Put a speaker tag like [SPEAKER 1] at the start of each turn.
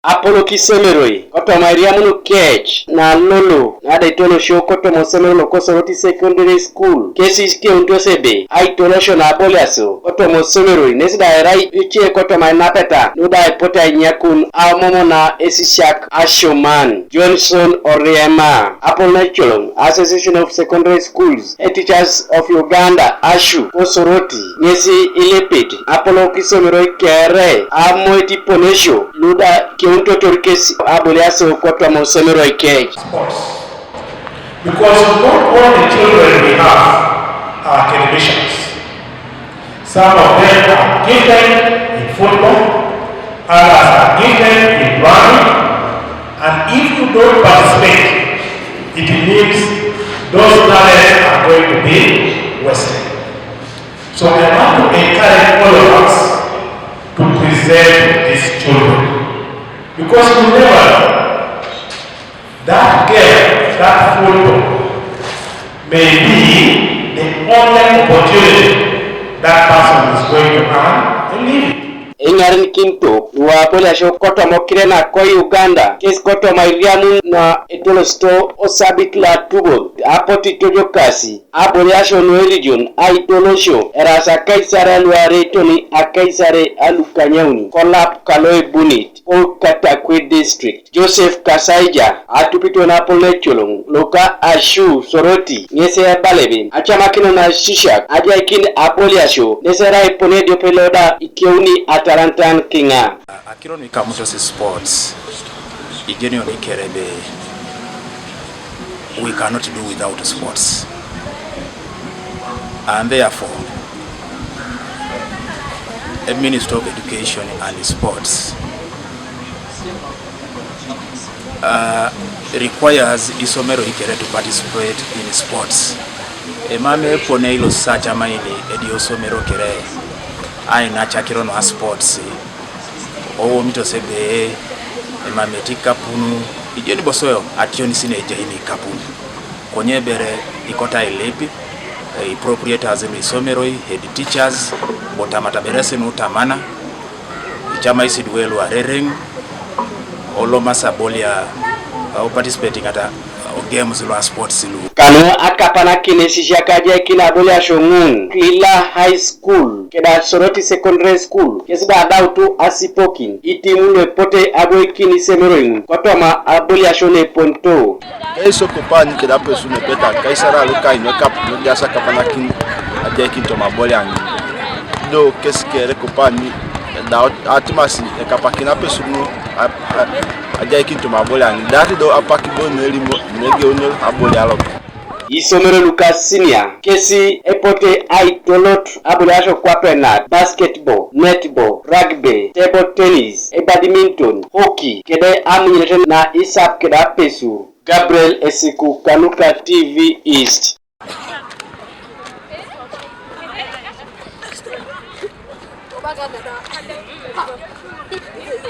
[SPEAKER 1] Elipi Isomeroi koto Mariamu Kech na Lolo na daitono show koto Mosemero Lokosoroti Secondary School kesi keunto sebe aitolosho na aboliaso koto Mosemero nesida erai ichie koto mainapeta nuda ipota nyakun amomo na esishak Ashoman Johnson Oriema Apollo Cholong Association of Secondary Schools Teachers of Uganda Ashu Kosoroti nesi Elipi Apollo Isomeroi kere amoiti ponesho nuda keunto torikesi aboliaso koto Mosemero Kech.
[SPEAKER 2] Because not all the children we have are televisions. Some of them are gifted in football, others are gifted in running, and if you don't participate, it means those talents are going to be wasted. So I want to encourage all of us to preserve these children. Because you never know, that girl, that photo may be the only opportunity that person is going to earn a living.
[SPEAKER 1] Ingarin kinto wa aboliaso koto mokirena ko Uganda kes koto Mariamu na etolosto osabitla tubo apoti tojo kasi aboliaso no region aitolosho erasa kaisara luare toni akaisare alukanyauni kolap kaloe bunit o katakwe district Joseph Kasaija atupito na Apollo Cholong loka Ashu Soroti ngese balebe achamakino na shishak ajaikin aboliaso nesera ipone diopeloda ikiuni Tarantan Kinga.
[SPEAKER 3] Akironi kamutosi sports. Igenio ni kerebe. We cannot do without sports. And therefore, a Minister of Education and Sports requires Isomero Ikere to participate in sports. Emame pone ilo sacha maili edi Isomero Kere. Aina chakiro no sports owo mito sebe emametika punu ijeni bosoyo ationi sine ejeni kapunu konyebere ikota Elipi proprietors Isomeroi head teachers botamata berese no tamana ichama isidwelu arereng oloma sabolia participating at games lo sports lu
[SPEAKER 1] kanu akapana kinesi jakaje kina aboliaso ngun Lila High School keda Soroti Secondary School kesida dautu asipokin itimu pote aboikini Isomeroi kotoma aboliaso ne ponto
[SPEAKER 4] eso kopani keda pesu ne peta kaisara luka ino kap no jasa kapana kin aje kinto maboliangi do keskere kopani da atimasi kapakina pesu no aje kinto maboliangi dati do apaki boneli nege onel abolialo
[SPEAKER 1] Isomeroi Lucas Senior kesi epote aitolot aboliaso kwa penat basketball netball rugby table tennis badminton hockey kede amunyelete na isap keda pesu Gabriel Esiku Kanuka TV East.